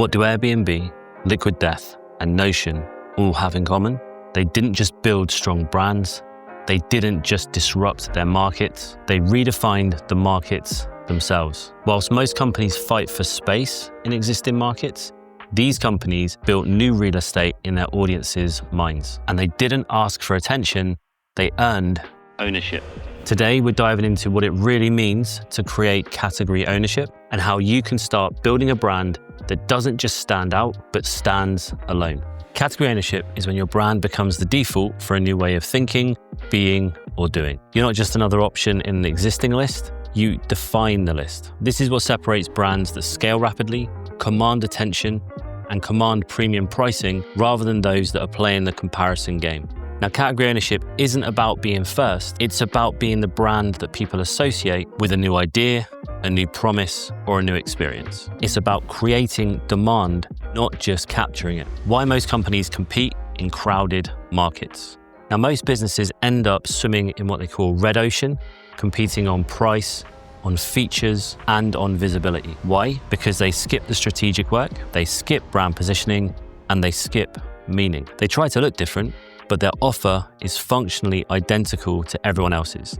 What do Airbnb, Liquid Death, and Notion all have in common? They didn't just build strong brands. They didn't just disrupt their markets. They redefined the markets themselves. Whilst most companies fight for space in existing markets, these companies built new real estate in their audiences' minds. And they didn't ask for attention, they earned ownership. Today, we're diving into what it really means to create category ownership and how you can start building a brand that doesn't just stand out, but stands alone. Category ownership is when your brand becomes the default for a new way of thinking, being, or doing. You're not just another option in the existing list, you define the list. This is what separates brands that scale rapidly, command attention, and command premium pricing rather than those that are playing the comparison game. Now, category ownership isn't about being first, it's about being the brand that people associate with a new idea, a new promise, or a new experience. It's about creating demand, not just capturing it. Why most companies compete in crowded markets. Now, most businesses end up swimming in what they call red ocean, competing on price, on features, and on visibility. Why? Because they skip the strategic work, they skip brand positioning, and they skip meaning. They try to look different, but their offer is functionally identical to everyone else's.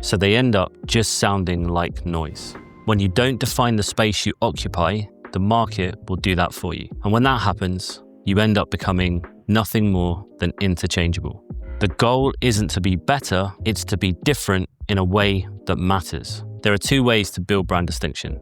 So they end up just sounding like noise. When you don't define the space you occupy, the market will do that for you. And when that happens, you end up becoming nothing more than interchangeable. The goal isn't to be better, it's to be different in a way that matters. There are two ways to build brand distinction: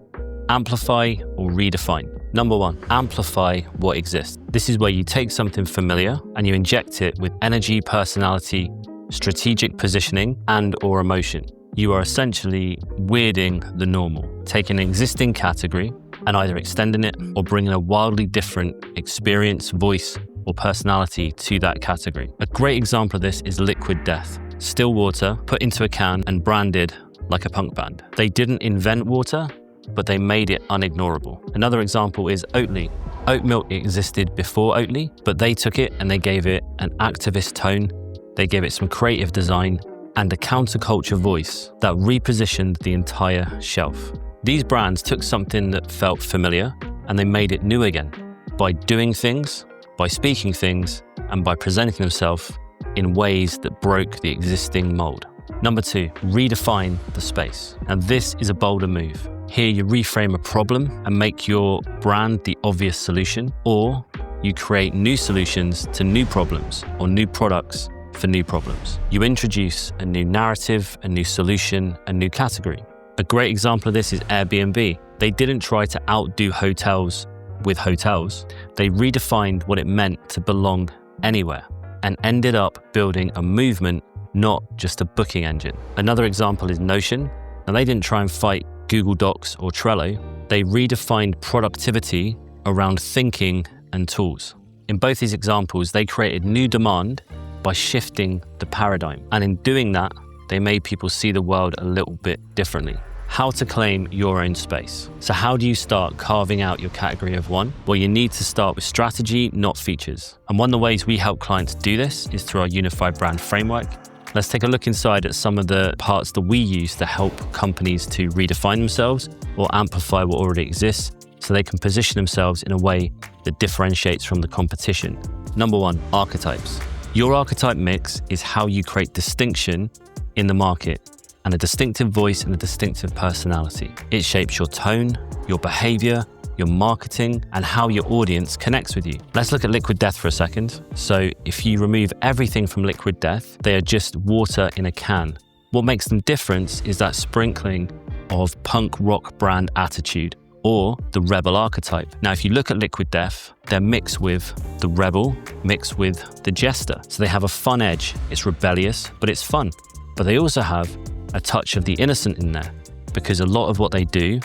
amplify or redefine. Number one, amplify what exists. This is where you take something familiar and you inject it with energy, personality, strategic positioning, and/or emotion. You are essentially weirding the normal, taking an existing category and either extending it or bringing a wildly different experience, voice, or personality to that category. A great example of this is Liquid Death. Still water put into a can and branded like a punk band. They didn't invent water, but they made it unignorable. Another example is Oatly. Oat milk existed before Oatly, but they took it and they gave it an activist tone. They gave it some creative design and a counterculture voice that repositioned the entire shelf. These brands took something that felt familiar and they made it new again by doing things, by speaking things, and by presenting themselves in ways that broke the existing mold. Number two, redefine the space. And this is a bolder move. Here you reframe a problem and make your brand the obvious solution, or you create new solutions to new problems or new products for new problems. You introduce a new narrative, a new solution, a new category. A great example of this is Airbnb. They didn't try to outdo hotels with hotels. They redefined what it meant to belong anywhere and ended up building a movement, not just a booking engine. Another example is Notion. Now, they didn't try and fight Google Docs or Trello. They redefined productivity around thinking and tools. In both these examples, they created new demand by shifting the paradigm. And in doing that, they made people see the world a little bit differently. How to claim your own space. So how do you start carving out your category of one? Well, you need to start with strategy, not features. And one of the ways we help clients do this is through our unified brand framework. Let's take a look inside at some of the parts that we use to help companies to redefine themselves or amplify what already exists so they can position themselves in a way that differentiates from the competition. Number one, archetypes. Your archetype mix is how you create distinction in the market and a distinctive voice and a distinctive personality. It shapes your tone, your behavior, your marketing, and how your audience connects with you. Let's look at Liquid Death for a second. So if you remove everything from Liquid Death, they are just water in a can. What makes them different is that sprinkling of punk rock brand attitude or the rebel archetype. Now, if you look at Liquid Death, they're mixed with the rebel, mixed with the jester. So they have a fun edge. It's rebellious, but it's fun. But they also have a touch of the innocent in there because a lot of what they do,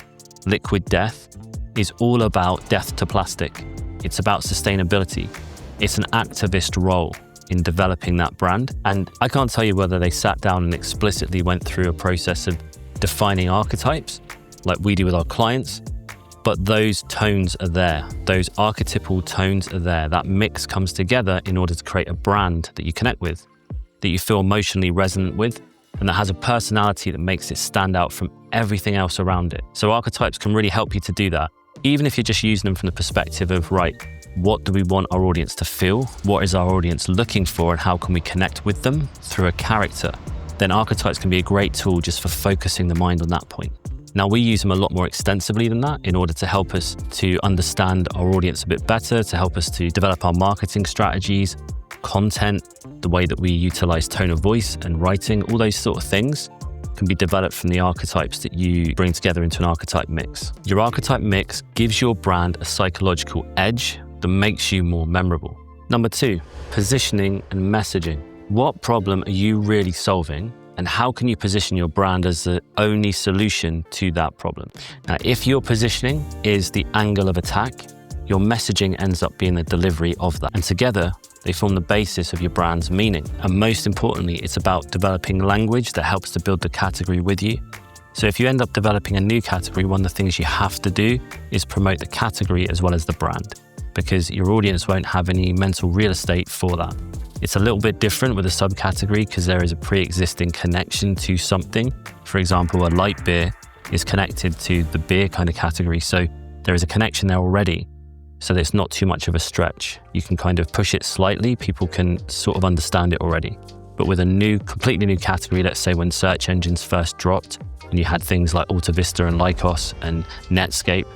Liquid Death, is all about death to plastic. It's about sustainability. It's an activist role in developing that brand. And I can't tell you whether they sat down and explicitly went through a process of defining archetypes like we do with our clients, but those tones are there. Those archetypal tones are there. That mix comes together in order to create a brand that you connect with, that you feel emotionally resonant with, and that has a personality that makes it stand out from everything else around it. So archetypes can really help you to do that. Even if you're just using them from the perspective of, right, what do we want our audience to feel? What is our audience looking for, and how can we connect with them through a character? Then archetypes can be a great tool just for focusing the mind on that point. Now, we use them a lot more extensively than that in order to help us to understand our audience a bit better, to help us to develop our marketing strategies, content, the way that we utilize tone of voice and writing, all those sort of things can be developed from the archetypes that you bring together into an archetype mix. Your archetype mix gives your brand a psychological edge that makes you more memorable. Number 2, positioning and messaging. What problem are you really solving, and how can you position your brand as the only solution to that problem? Now, if your positioning is the angle of attack, your messaging ends up being the delivery of that. And together, they form the basis of your brand's meaning. And most importantly, it's about developing language that helps to build the category with you. So if you end up developing a new category, one of the things you have to do is promote the category as well as the brand, because your audience won't have any mental real estate for that. It's a little bit different with a subcategory because there is a pre-existing connection to something. For example, a light beer is connected to the beer kind of category. So there is a connection there already. So that it's not too much of a stretch. You can kind of push it slightly. People can sort of understand it already. But with a completely new category, let's say when search engines first dropped and you had things like Alta Vista and Lycos and Netscape,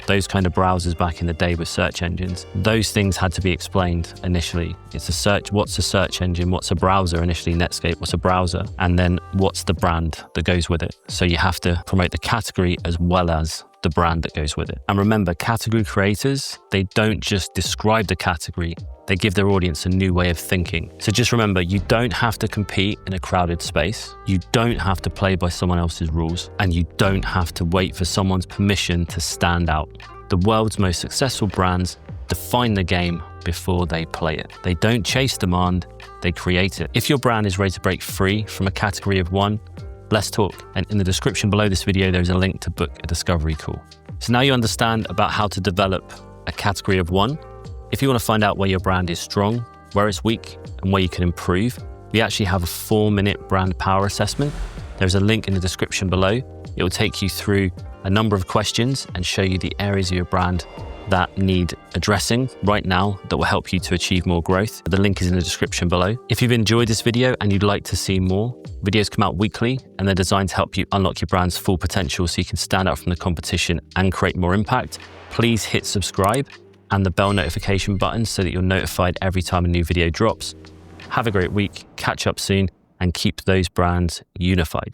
those kind of browsers back in the day with search engines, those things had to be explained initially. It's a search, what's a search engine, what's a browser initially, Netscape, what's a browser, and then what's the brand that goes with it. So you have to promote the category as well as the brand that goes with it. And remember, category creators, they don't just describe the category, they give their audience a new way of thinking. So just remember, you don't have to compete in a crowded space. You don't have to play by someone else's rules, and you don't have to wait for someone's permission to stand out. The world's most successful brands define the game before they play it. They don't chase demand, they create it. If your brand is ready to break free from a category of one, let's talk. And in the description below this video, there's a link to book a discovery call. So now you understand about how to develop a category of one. If you want to find out where your brand is strong, where it's weak, and where you can improve, we actually have a 4-minute brand power assessment. There's a link in the description below. It will take you through a number of questions and show you the areas of your brand that need addressing right now that will help you to achieve more growth. The link is in the description below. If you've enjoyed this video and you'd like to see more, videos come out weekly and they're designed to help you unlock your brand's full potential so you can stand out from the competition and create more impact. Please hit subscribe and the bell notification button so that you're notified every time a new video drops. Have a great week, catch up soon, and keep those brands unified.